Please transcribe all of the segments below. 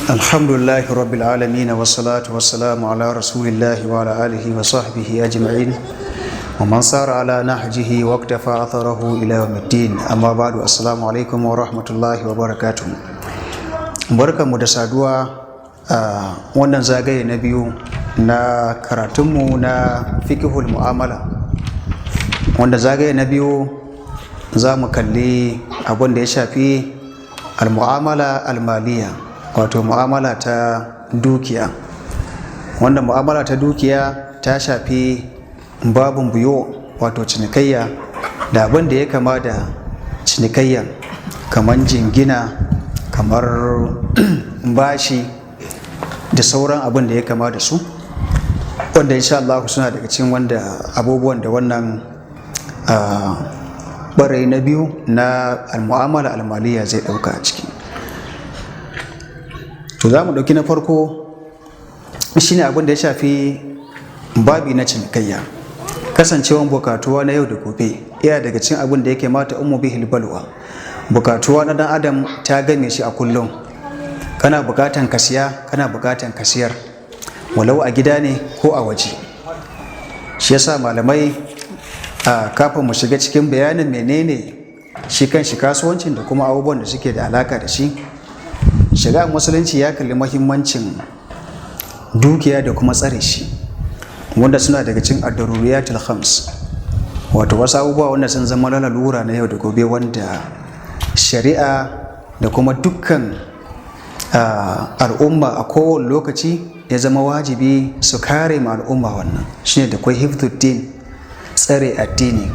Alhamdulillahi rabbil alamin wassalatu wassalamu ala rasulillahi wa ala alihi wa sahbihi ajma'in wa man sara ala nahjihi wa iktafa atharahu ila yawmiddin. Amma ba'du, assalamu alaikum wa rahmatullahi wa barakatuh. Barkanmu da saduwa a wannan zagaye na biyu na karatunmu na fiqhul mu'amala, wanda zagaye na biyu za mu kalli abin da ya shafi al-mu'amala al-maliyya, wato mu'amala ta dukiya. Wannan mu'amala ta dukiya ta shafi babun biyo, wato cinikayya da abin da ya kama da cinikayya, kamar jingina, kamar bashi da sauran abin da ya kama da su, wanda insha Allah suna daga cikin wanda abubuwan da wannan ɓarayi na biyu na al-mu'amala al-maliyya zai ɗauka a ciki. To za mu ɗauki na farko shine abin da ya shafi babi na cinikayya, kasancewan bukatuwa na yau da gobe iya daga cikin abin da yake mata ummu bihil balwa. Bukatuwa na dan adam ta game shi a kullum, kana bukatan ka siya, kana bukatan ka siyar, walau a gida ne ko a waje. Shi yasa malamai kafin mu shiga cikin bayanin menene shi kan shi kasuwancin da kuma abubuwan da suke da alaka da shi, shiga musulunci ya kalli mahimmancin dukiya da kuma tsare shi, wanda suna daga cikin ad-daruriyatul khams, wato wasu abubuwa wanda sun zama lalura na yau da gobe, wanda shari'a da kuma dukkan al'umma a kowane lokaci ya zama wajibi su kare ma al'umma. Wannan shine da kwai hifdhuddin, tsare addini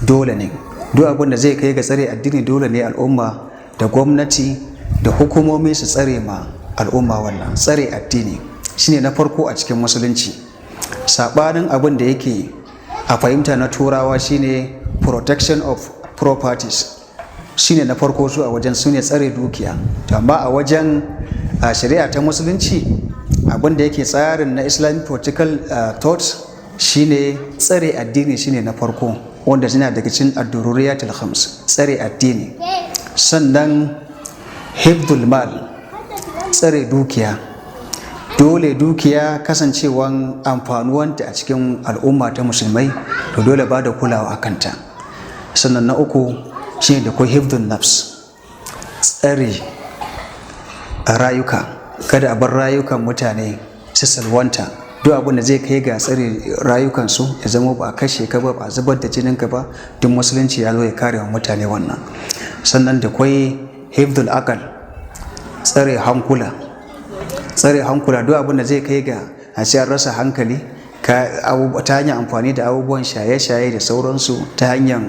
dole ne. Duk abin da zai kai ga tsare addini dole ne al'umma da gwamnati da hukumomi su tsare ma al'umma. Wannan tsare addini shine na farko a cikin musulunci. Sabanin abin da yake a fahimta na turawa shine protection of properties, shine na farko su a wajen su ne tsare dukiya. Amma a wajen shari'a ta musulunci abin da yake tsarin na Islamic political thoughts shine tsare addini shine na farko, wanda suna daga cikin ad-daruriyatul khams, tsare addini. Sannan hifdhul mal, tsare dukiya. Dole dukiya kasancewan amfanuwanta a cikin al'umma ta musulmai, to dole ba da kulawa a kanta. Sannan na uku shine da kwai hifdhun nafs, tsare rayuka. Kada a bar rayukan mutane su salwanta. Duk abin da zai kai ga tsare rayukansu ya zama ba a kashe ka ba, ba a zubar da jininka ba, duk musulunci ya zo ya kare wa mutane wannan. Sannan da kwai hifdhul aqal, tsare hankula. Tsare hankula, duk abin da zai kai ga a ce an rasa hankali ta hanyar amfani da abubuwan shaye-shaye da sauransu, ta hanyar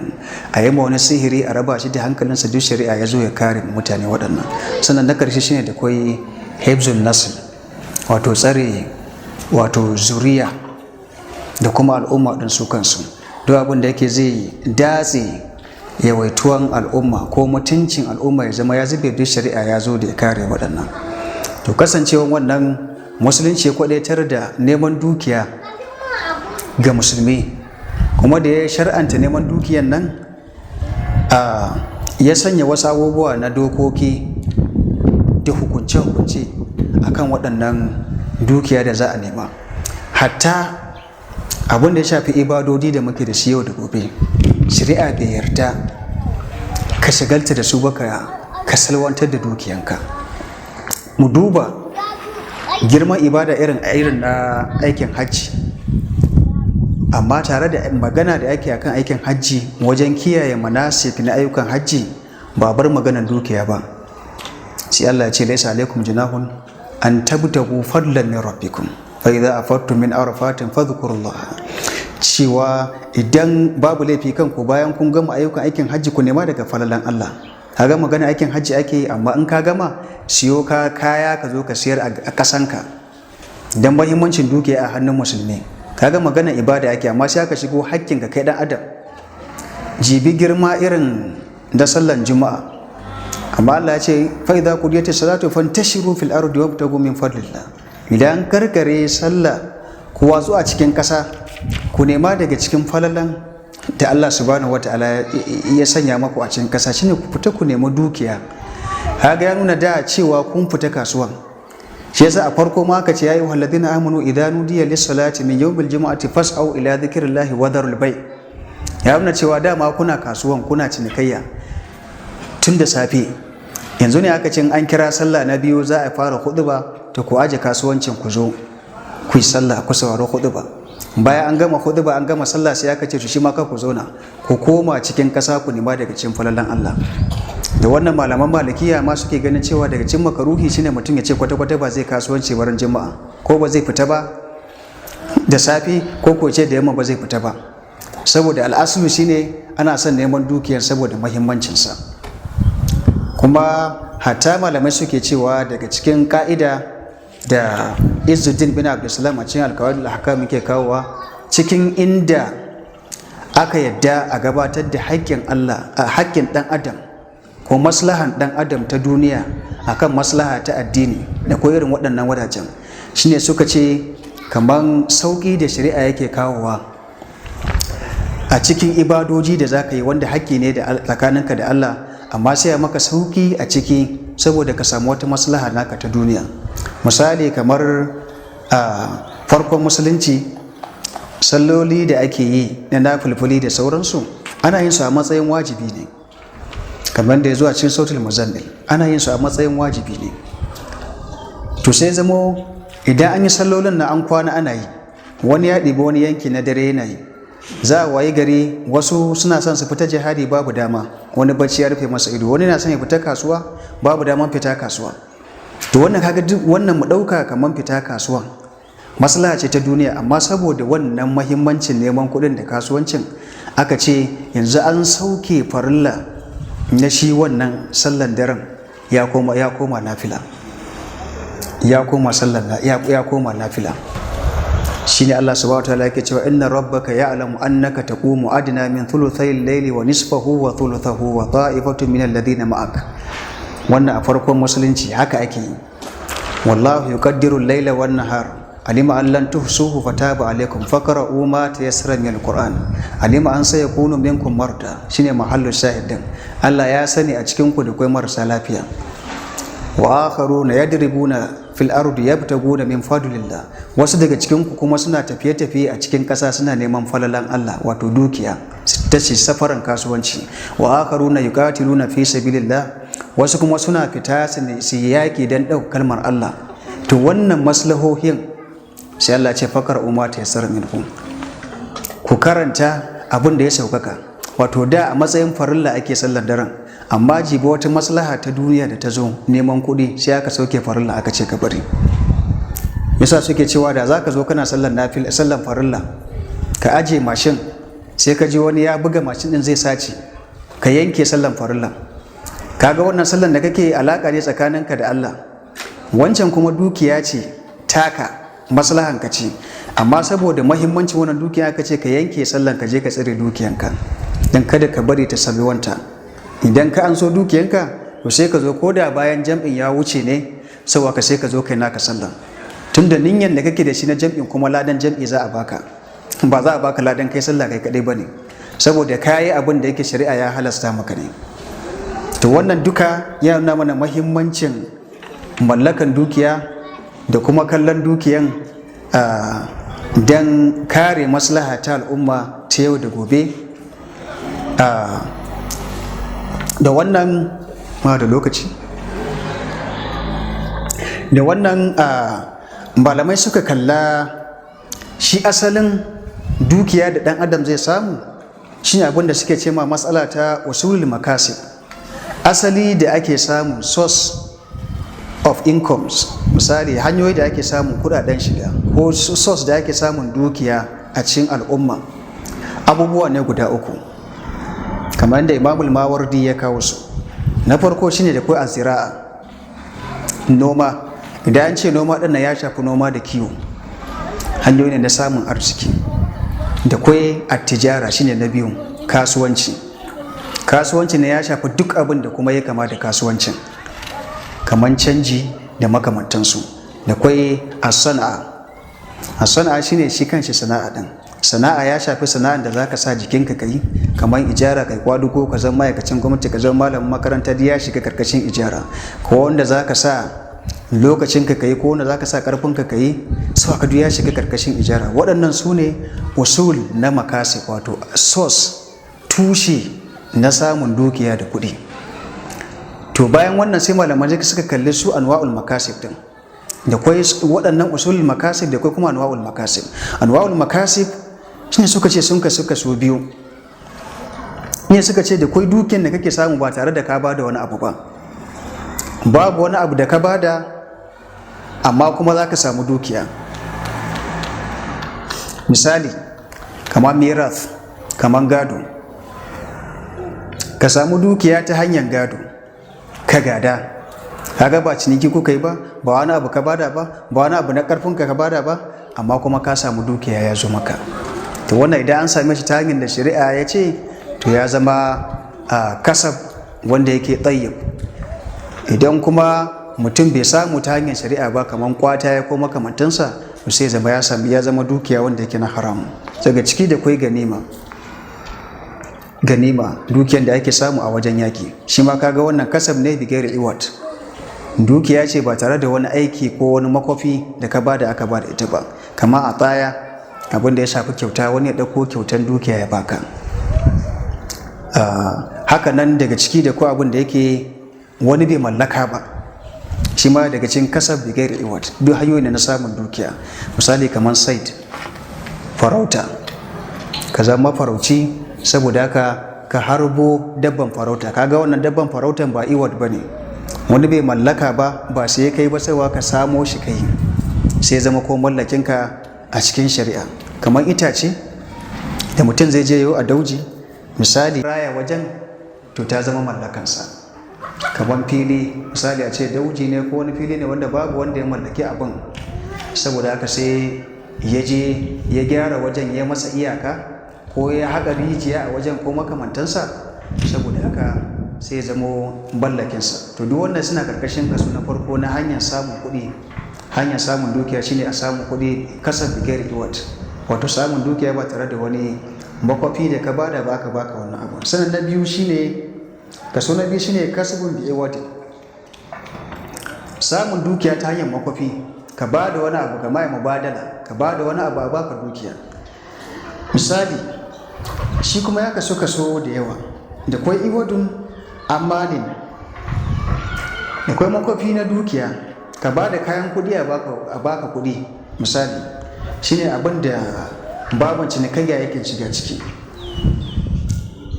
a yi ma wani sihiri a raba shi da hankalinsa, duk shari'a ya zo ya kare mutane waɗannan. Sannan na ƙarshe shine da kwai hifzun nasl, wato tsare wato zuriya da kuma al'umma ɗin su kansu. Duk abin da yake zai datse yawaituwan al'umma ko mutuncin al'umma ya zama ya zube, duk shari'a ya zo da ya kare waɗannan. To kasancewan wannan musulunci ya kwadaitar da neman dukiya ga musulmi, kuma da ya shar'anta neman dukiyan nan ya sanya wasu abubuwa na dokoki da hukunce-hukunce akan waɗannan dukiya da za a nema. Hatta abin da ya shafi ibadodi da muke da shi yau da gobe, shari'a bai yarda ka shagalta da su ba, ka salwantar da dukiyanka. Mu duba girman ibada irin na aikin hajji, amma tare da magana da ake akan aikin hajji, wajen kiyaye manasik na ayyukan hajji ba bar maganar dukiya ba. Sai Allah ya ce laisa alaikum junahun an tabtagu fadlan min rabbikum fa idza afattum min arafatin fadhkurullaha, cewa idan babu laifi kanku bayan kun gama ayyukan aikin hajji ku nema daga falalan Allah. Kaga magana aikin hajji ake yi, amma in ka gama siyo kaya ka zo ka siyar a kasanka, dan muhimmancin dukiya a hannun musulmi. Kaga magana ibada ake, amma sai aka shigo hakkin ka kai dan adam. Jibi girma irin da sallan juma'a, amma Allah ya ce fa idza qudiyatis salatu fantashiru fil ardi wabtagu min fadlillah. Idan karkare sallah ku watsu a cikin kasa, ku nema daga cikin falalan da Allah subhanahu wataala ya sanya maku a cikin kasa, shine ku fita ku nemi dukiya. Kaga ya nuna da cewa kun fita kasuwan, shi yasa a farko ma aka ce ya ayyuhal ladina amanu idza nudiya lis-salati min yawmil jumu'ati fas'au ila dhikrillahi wa dharul bay'. Ya nuna cewa dama kuna kasuwan kuna cinikayya tun da safe, yanzu ne aka ce an kira sallah na biyu za a fara huɗuba, to ku aje kasuwancin ku zo ku yi sallah ku saurari huɗuba. Bayan an gama huɗuba an gama sallah sai aka ce to shi ma ka ku zauna ku koma cikin ƙasa ku nema daga cikin falalan Allah. Da wannan malaman malikiya ma suke ganin cewa daga cikin makaruhi shine mutum ya ce kwata-kwata ba zai kasuwanci baran juma'a, ko ba zai fita ba da safe, ko ko ce da yamma ba zai fita ba, saboda al'asulu shine ana son neman dukiyar saboda muhimmancinsa. Kuma hatta malamai suke cewa daga cikin ka'ida da Izzuddin bin Abdulsalam a cikin alkawadul ahkam muke kawowa, cikin inda aka yadda a gabatar da haƙƙin Allah a haƙƙin ɗan adam ko maslahan ɗan adam ta duniya akan maslaha ta addini da ko irin waɗannan wadajen, shine suka ce kaman sauƙi da shari'a yake kawowa a cikin ibadoji da za ka yi wanda haƙƙi ne da tsakaninka da Allah, amma sai ya maka sauƙi a ciki saboda ka samu wata maslaha naka ta duniya. Misali kamar a farkon musulunci, salloli da ake yi na nafilfili da sauransu ana yin su a matsayin wajibi ne, kamar da ya zuwa cikin sautul muzammil ana yin su a matsayin wajibi ne. To sai zamo idan an yi sallolin na an kwana ana yi, wani ya ɗibi wani yanki na dare yana yi, za a wayi gari wasu suna son su fita jihadi babu dama, wani bacci ya rufe masa ido, wani na son ya fita kasuwa babu daman fita kasuwa. To wannan kaga duk wannan mu ɗauka kamar fita kasuwa maslaha ce ta duniya, amma saboda wannan mahimmancin neman kuɗin da kasuwancin aka ce yanzu an sauke farilla na shi wannan sallan daren ya koma nafila, ya koma nafila. Shine Allah subhanahu wa ta'ala yake cewa inna rabbaka ya'lamu annaka taqumu adna min thuluthay al-layli wa nisfahu wa thuluthahu wa ta'ifatun min alladhina ma'ak. Wannan a farkon musulunci haka ake yi. Wallahu yuqaddiru al-layla wan nahar alima an lan tuhsuhu fataba alaykum faqra'u ma tayassara min al-Qur'an alima an sayakunu minkum marda. Shine mahallu shahidin. Allah ya sani a cikin ku da kai marasa lafiya. Wa akharuna yadribuna fil ardi yabtaguna min fadlillah. Wasu daga cikin ku kuma suna tafiye-tafiye a cikin ƙasa suna neman falalan Allah, wato dukiya ta ce safaran kasuwanci. Wa akharuna yuqatiluna fi sabilillah. Wasu kuma suna fita su yaki dan ɗaukar kalmar Allah. To wannan maslahohin sai Allah ce fakar umma ta yassara minkum, ku karanta abin da ya saukaka. Wato da a matsayin farilla ake sallar daren, amma jibi wata maslaha ta duniya da ta zo neman kuɗi sai aka sauke farilla aka ce ka bari. Yasa suke cewa da za ka zo kana sallar farilla ka aje mashin, sai ka ji wani ya buga mashin din zai sace, ka yanke sallar farilla. Kaga wannan sallar da kake alaka ne tsakaninka da Allah, wancan kuma dukiya ce taka, maslahan ka ce, amma saboda muhimmancin wannan dukiya ka ce ka yanke sallar ka je ka tsire dukiyanka dan kada ka bari ta salwanta. Idan ka an so dukiyanka to sai ka zo ko da bayan jam'in ya wuce ne sauwa ka sai ka zo kai naka sallah, tunda niyyar da kake da shi na jam'in kuma ladan jam'i za a baka, ba za a baka ladan kai sallah kai kadai bane, saboda kayi abin da yake shari'a ya halasta maka ne. To wannan duka ya nuna mana muhimmancin mallakan dukiya da kuma kallon dukiyan dan kare maslaha ta al'umma ta yau da gobe. Da wannan da lokaci da wannan malamai suka kalla shi asalin dukiya da dan adam zai samu shine abin da suke cema matsala ta usulul makasib, asali da ake samun source of incomes. Misali hanyoyi da ake samun kudaden shiga ko source da ake samun dukiya a cikin al'umma, abubuwa ne guda uku kamar da Imamul Mawardi ya kawo su. Na farko shine da kai azira'a, noma. Idan an ce noma din ya shafi noma da kiwo, hanyoyi ne na samun arziki. Da kai attijara shine na biyu, kasuwanci. Kasuwanci ne ya shafi duk abin da kuma ya kama da kasuwancin, kamar canji da makamantansu. Da kai as-sana'a. As-sana'a shine shi kanshi sana'a din. Sana'a ya shafi sana'ar da zaka sa jikinka kai, kamar ijara kai kwadugo, ka zama ma'aikacin gwamnati, ka zama malamin makaranta, ya shiga karkashin ijara. Ko wanda zaka sa lokacinka ka yi ko wanda za ka sa ƙarfinka ka yi, sau aka ya shiga ƙarƙashin ijara. Waɗannan su ne usul na makasib, wato source, tushe na samun dukiya da kuɗi. To bayan wannan sai malamai suka kalli su anwa'ul makasib din, da kwai waɗannan usulul makasib da kwai kuma anwa'ul makasib. Anwa'ul makasib shine suka ce sun kasu biyu. Ne suka ce da kwai dukiyar da kake samu ba tare da ka bada wani abu ba, babu wani abu da ka bada amma kuma za ka samu dukiya. Misali kamar mirath, kamar gado, ka samu dukiya ta hanyar gado, ka gada, kaga ba ciniki kuka yi ba wani abu ka bada ba wani abu na karfin ka bada ba, amma kuma ka samu dukiya ya zo maka. To wannan idan an same shi ta hanyar da shari'a ya ce, to ya zama kasab wanda yake tayyib. Idan kuma mutum bai samu ta hanyar shari'a ba, kamar kwata ya ko makamantansa, to sai ya zama dukiya wanda yake na haram. Daga ciki da kwai ganima, dukiyar da ake samu a wajen yaki, shi ma kaga wannan kasab ne bi gairi iwat. Dukiya ce ba tare da wani aiki ko wani makwafi da ka bada aka bada ita ba, kama a tsaya abin da ya shafi kyauta, wani ya ɗauko kyautan dukiya ya baka. Haka nan daga ciki da ko abin da yake wani bai mallaka ba, shi ma daga cikin kasab bi gairi iwat, duk hanyoyi na samun dukiya. Misali kamar said, farauta, ka zama farauci, saboda haka ka harbo dabban farauta, kaga wannan dabban farautan ba iwat bane, wani bai mallaka ba sai kai ba, sai ka samo shi kai, sai zama ko mallakinka a cikin shari'a. Kamar itace da mutum zai je yau a dauji, misali raya wajen, to ta zama mallakansa. Kamar fili, misali a ce dauji ne ko wani fili ne wanda babu wanda ya mallaki abin, saboda haka sai ya je ya gyara wajen, ya masa iyaka ko ya haƙa rijiya a wajen ko makamantansa, saboda haka sai ya zamo mallakinsa. To duk wannan suna karkashin kaso na farko na hanyar samun kuɗi. Hanyar samun dukiya shine a samun kuɗi kasab bi gairi iwat, wato samun dukiya ba tare da wani makwafi da ka bada ba ka baka wannan abu. Sannan na biyu shine kaso na biyu shine kasabun bi iwat, samun dukiya ta hanyar makwafi, ka bada wani abu ga mai mubadala, ka bada wani abu a baka dukiya. Misali shi kuma ya kaso da yawa, da kwai iwadun amalin, da kwai makwafi na dukiya, ka bada kayan kuɗi a baka kuɗi. Misali shine abin da babin cinikayya yake shiga ciki.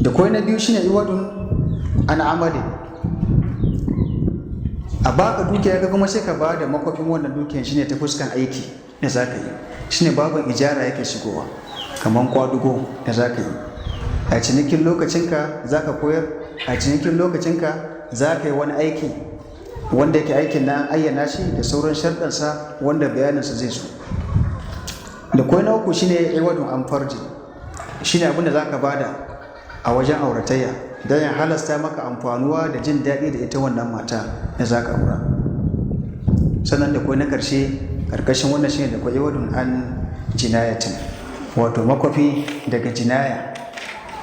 Da kwai na biyu shine iwadun an amalin, a baka dukiya ka kuma sai ka bada makwafin wannan dukiyan, shine ta fuskan aiki da za ka yi, shine babin ijara yake shigowa, kamar kwadugo da za ka yi. A cinikin lokacinka za ka koyar, a cinikin lokacinka za ka yi wani aiki wanda yake aikin na ayyana shi da sauran sharɗansa wanda bayaninsa zai zo. Da kwai na uku shine iwadun an farji, shine abin da za ka bada a wajen auratayya don ya halasta maka amfanuwa da jin daɗi da ita wannan mata da za ka aura. Sannan da kwai na ƙarshe ƙarƙashin wannan shine da kwai iwadun an jinayatin, wato makwafi daga jinaya,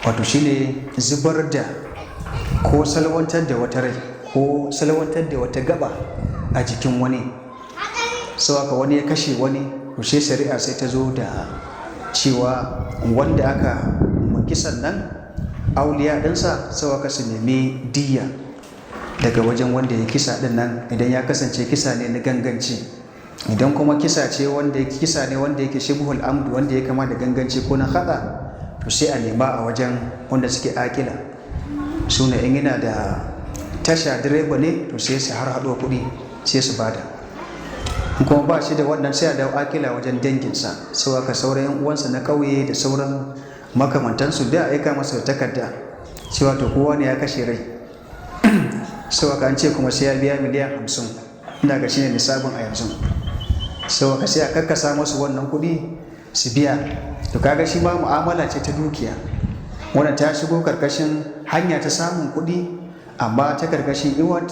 wato shine zubar da ko salwantar da wata rai ko salwantar da wata gaba a jikin wani. Sau haka wani ya kashe wani, to sai shari'a sai ta zo da cewa wanda aka kisan nan auliya ɗinsa, sau haka su nemi diyya daga wajen wanda ya kisa ɗin nan, idan ya kasance kisa ne na ganganci. Idan kuma kisa ne wanda yake shibhul amdu, wanda ya kama da ganganci ko na hada, to sai a nema a wajen wanda suke akila, su ne in yana da tasha direba ne, to sai su har haɗo kuɗi sai su bada. In kuma ba shi da wannan, sai a dawo akila wajen danginsa, sau aka sauran yan uwansa na ƙauye da sauran makamantansu da aika masa da takarda cewa to kowa ne ya kashe rai, sau aka an ce kuma sai ya biya miliyan 50, ina ga shine nisabin a yanzu. Sau aka sai a karkasa masu wannan kuɗi su biya. To kaga shi ma mu'amala ce ta dukiya, wannan ta shigo karkashin hanya ta samun kuɗi, amma ta karkashin iwat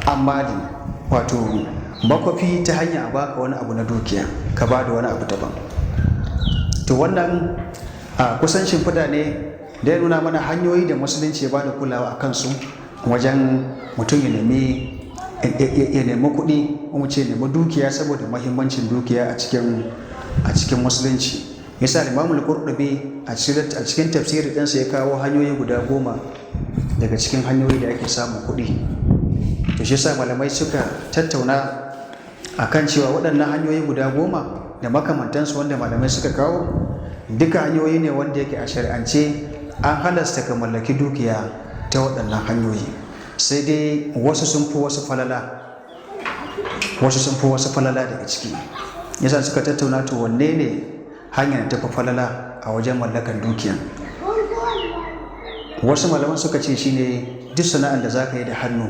amali, wato makwafi ta hanya a baka wani abu na dukiya, ka ba da wani abu daban. To wannan kusan shimfiɗa ne da ya nuna mana hanyoyi da musulunci ya ba da kulawa a kansu wajen mutum ya nemi ya nemi kuɗi kuma ce nemi dukiya saboda mahimmancin dukiya a cikin musulunci. Yasa Imamul Qurtubi a cikin tafsiri ɗinsa ya kawo hanyoyi guda 10 daga cikin hanyoyi da ake samun kuɗi. To shi yasa malamai suka tattauna akan cewa waɗannan hanyoyi guda 10 da makamantansu wanda malamai suka kawo duka hanyoyi ne wanda yake a shari'ance an halasta ka mallaki dukiya ta waɗannan hanyoyi, sai dai wasu sun fi wasu falala daga ciki. Yasa suka tattauna to wanne ne hanyar tafi falala a wajen mallakan dukiya. Wasu malaman suka ce shine duk sana'ar da zaka yi da hannu,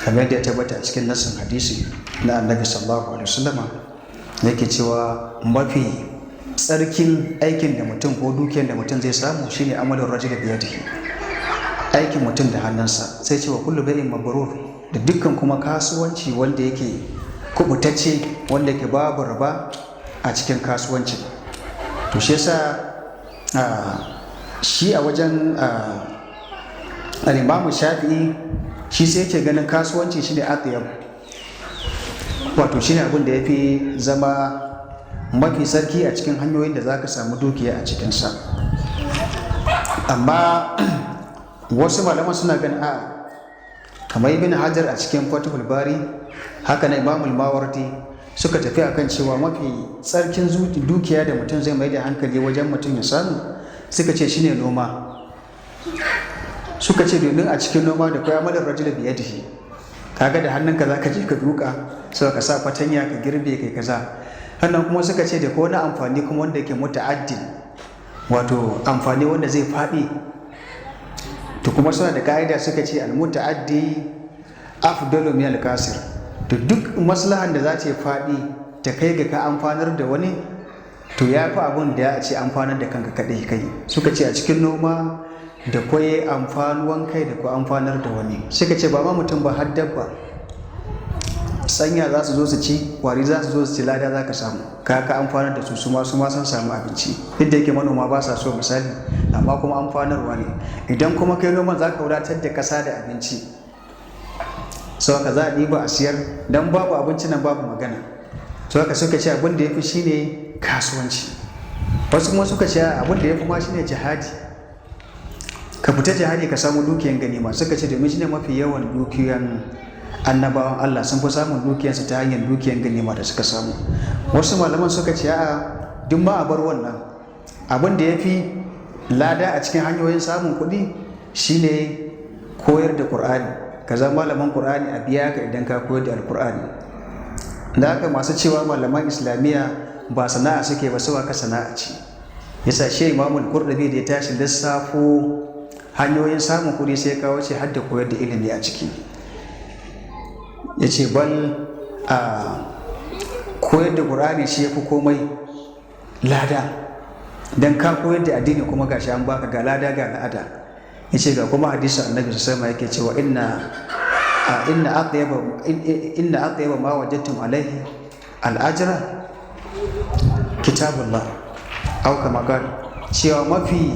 kamar yadda ya tabbata a cikin nassin hadisi na Annabi sallallahu alaihi wasallama yake cewa mafi tsarkin aikin da mutum ko dukiyar da mutum zai samu shine amalin rajul bi yadihi, aikin mutum da hannunsa. Sai cewa kullu bai'in mabrur, da dukkan kuma kasuwanci wanda yake kubutacce, wanda yake babu riba a cikin kasuwanci. To shi yasa shi a wajen al-Imam Shafi'i shi sai yake ganin kasuwanci shine atyab, wato shine abin da yafi zama mafi sarki a cikin hanyoyin da zaka samu dukiya a cikinsa. Amma wasu malaman suna ganin kamar Ibn Hajar a cikin Fathul Bari, haka na Imamul Mawardi suka tafi akan cewa mafi tsarkin dukiya da mutum zai mai da hankali wajen mutum ya samu, suka ce shine noma. Suka ce domin a cikin noma da kai amalar rajul bi yadihi, kaga da hannunka zaka je ka duka, sai ka sa fatanya ka girbe kai kaza. Hannan kuma suka ce da ko wani amfani kuma wanda yake muta'addi, wato amfani wanda zai faɗi. To kuma suna da ka'ida suka ce al-muta'addi afdalu min al-kasir, to duk maslahan da za ta faɗi ta kai ga ka amfanar da wani, to ya fi abin da ya ce amfanar da kanka kaɗai kai. Suka ce a cikin noma da kwaye amfanuwan kai da ku amfanar da wani. Suka ce ba ma mutum ba har dabba, sanya za su zo su ci, kwari za su zo su ci, lada za ka samu, ka amfanar da su ma sun samu abinci. Duk da yake manoma ba sa so misali, amma kuma amfanarwa ne. Idan kuma kai noman za ka wadatar da kasa da abinci, sau ka za a ɗiba a siyar, don babu abinci nan babu magana. To haka suka ce abin da ya fi shine kasuwanci. Wasu kuma suka ce abin da ya fi ma shine jihadi, ka fita jihadi ka samu dukiyan ganima. Suka ce domin shine mafi yawan dukiyan annabawan Allah, sun fi samun dukiyansu ta hanyar dukiyan ganima da suka samu. Wasu malaman suka ce duk ma a bar wannan, abin da ya fi lada a cikin hanyoyin samun kuɗi shine koyar da Qur'ani, ka zama malaman Qur'ani a biya ka idan ka koyar da Al-Qur'ani. Da haka masu cewa malaman Islamiyya ba sana'a suke ba, sai ka sana'a ce. Yasa shi Imamul Qurtubi da ya tashi lissafo hanyoyin samun kuɗi sai ya kawo ce har da koyar da ilimi a ciki. Ya ce bal koyar da Qur'ani shi ya fi komai lada, don ka koyar da addini kuma gashi an baka ga lada ga la'ada. Ya ce ga kuma hadisi Annabi sallallahu alaihi wasallam yake cewa inna atyaba ma wajadtum alaihi al-ajra kitabullah, au kama qala, cewa mafi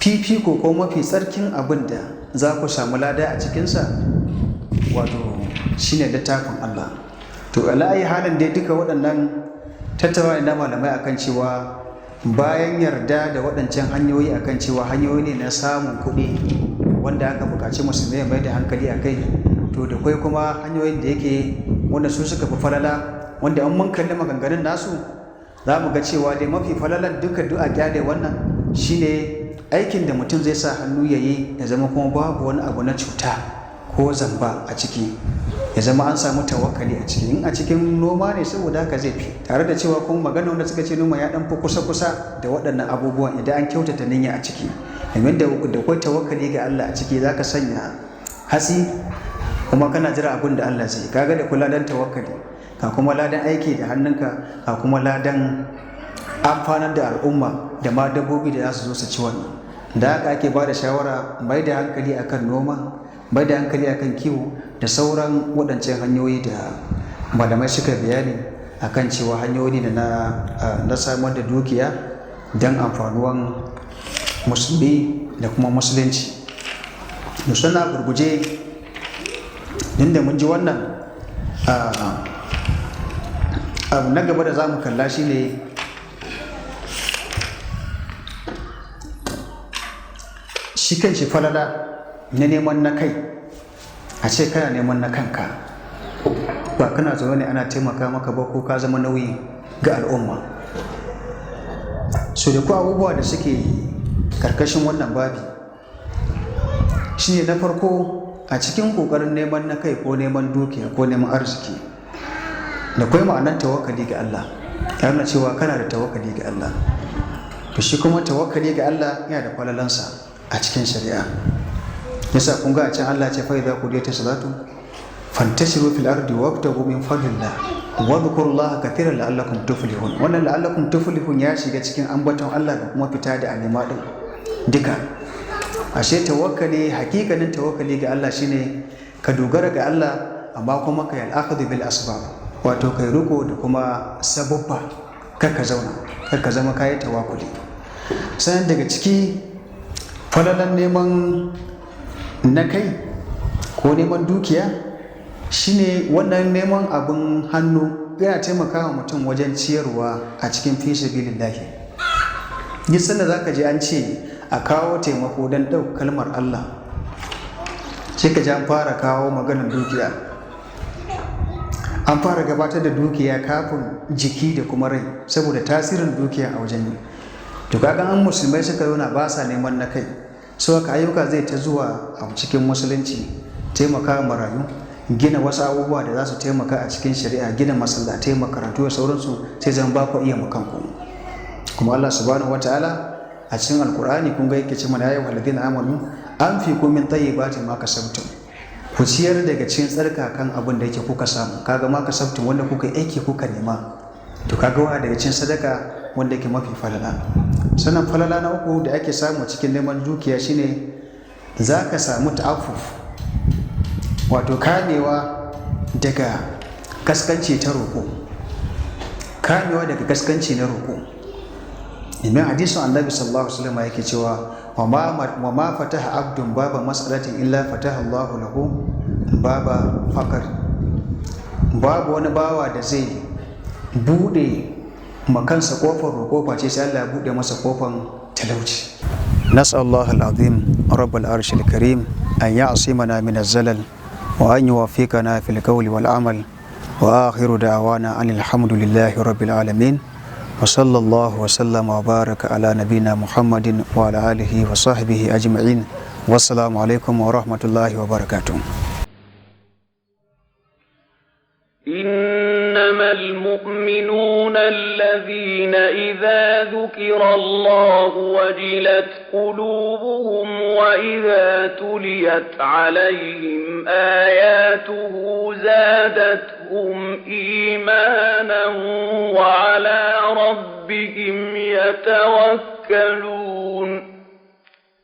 fifiko ko mafi tsarkin abin da za ku samu lada a cikinsa wato shine littafin Allah. To ala ayi halin dai duka waɗannan tattauna na malamai akan cewa bayan yarda da waɗancan hanyoyi akan cewa hanyoyi ne na samun kuɗi wanda aka buƙaci musulmai ya mai da hankali a kai, to da kwai kuma hanyoyin da yake wanda su suka fi falala, wanda an mun kalli maganganun nasu za mu ga cewa dai mafi falalan duka a gyale wannan shine aikin da mutum zai sa hannu ya yi ya zama kuma babu wani abu na cuta ko zamba a ciki, ya zama an samu tawakkali a ciki. In a cikin noma ne saboda haka zai fi, tare da cewa kuma magana wanda suka ce noma ya dan fi kusa da waɗannan abubuwan idan an kyautata niyya a ciki, domin da kwai tawakkali ga Allah a ciki. Zaka sanya hatsi kuma kana jira abin da Allah zai, kaga da kula dan tawakkali, ka kuma ladan aiki da hannunka, ka kuma ladan amfanar da al'umma da ma dabbobi da za su zo su ci wannan. Da haka ake ba da shawara mai da hankali akan noma, mai da hankali akan kiwo da sauran waɗancan hanyoyi da malamai suka bayani akan cewa hanyoyi ne na samar da dukiya don amfanuwan musulmi da kuma musulunci. Da suna gurguje inda mun ji wannan abu na gaba da za mu kalla shi ne shi kan shi falala na neman na kai. A ce kana neman na kanka, ba kana zaune ne ana taimaka maka ba ko ka zama nauyi ga al'umma. So da ku abubuwa da suke karkashin wannan babi shi ne na farko, a cikin kokarin neman na kai ko neman dukiya ko neman arziki da kwai ma'anar tawakkali ga Allah. Ya nuna cewa kana da tawakkali ga Allah. To shi kuma tawakkali ga Allah yana da falalansa a cikin shari'a. Yasa kun ga a can Allah ce fa idza qudiyat salatu fantashiru fil ardi wabtagu min fadlillah wa dhkurullaha katiran la'allakum tuflihun. Wannan la'allakum tuflihun ya shiga cikin ambaton Allah da kuma fita da alima din duka. Ashe tawakkali, hakikanin tawakkali ga Allah shine ka dogara ga Allah amma kuma ka yi al'akhdhu bil asbab, wato kai riko da kuma sababba, kar ka zauna, kar ka zama kayi tawakkuli. Sannan daga ciki falalan neman na kai ko neman dukiya shine wannan neman abin hannu yana taimakawa mutum wajen ciyarwa a cikin fi sabilillah. Duk sanda zaka je an ce a kawo taimako don ɗauka kalmar Allah, sai ka ji an fara kawo maganar dukiya, an fara gabatar da dukiya kafin jiki da kuma rai, saboda tasirin dukiya a wajen yi. To kaga an musulmai suka zauna ba sa neman na kai, so haka ayyuka zai ta zuwa a cikin musulunci, taimaka marayu, gina wasu abubuwa da za su taimaka a cikin shari'a, gina masallatai, makarantu da sauransu, sai zan ba ku iya makanku. Kuma Allah subhanahu wataala a cikin alkur'ani kun ga yake ce mana ya ayyuhal ladina amanu anfiqu min tayyibati ma kasabtum, ku ciyar daga cikin tsarkakan abin da yake kuka samu. Kaga ma kasabtum wanda kuka aiki kuka nema, to kaga wa daga cikin sadaka wanda yake mafi falala. Sannan falala na uku da ake samu cikin neman dukiya shine zaka samu ta'affuf, wato kamewa daga kaskanci ta roƙo, kamewa daga kaskanci na roƙo. Imin hadisin annabi sallallahu alaihi wasallam yake cewa wa ma fataha abdun baba mas'alatin illa fataha Allahu lahu baba faqr. Babu wani bawa da zai bude makansa kofar roƙo face sai Allah ya bude masa kofar talauci. Nas'allahu al-azim rabbul arshil karim an ya'simana min az-zalal wa an yuwaffiqana fil qawli wal amal wa akhiru da'wana anil hamdulillahi rabbil alamin. وصلى الله وسلم وبارك على نبينا محمد وعلى آله وصحبه أجمعين والسلام عليكم ورحمة الله وبركاته. إنما المؤمنون الذين إذا ذكر الله وجلت قلوبهم وإذا تليت عليهم آياته زادتهم إيمانا وعلى ربهم يتوكلون.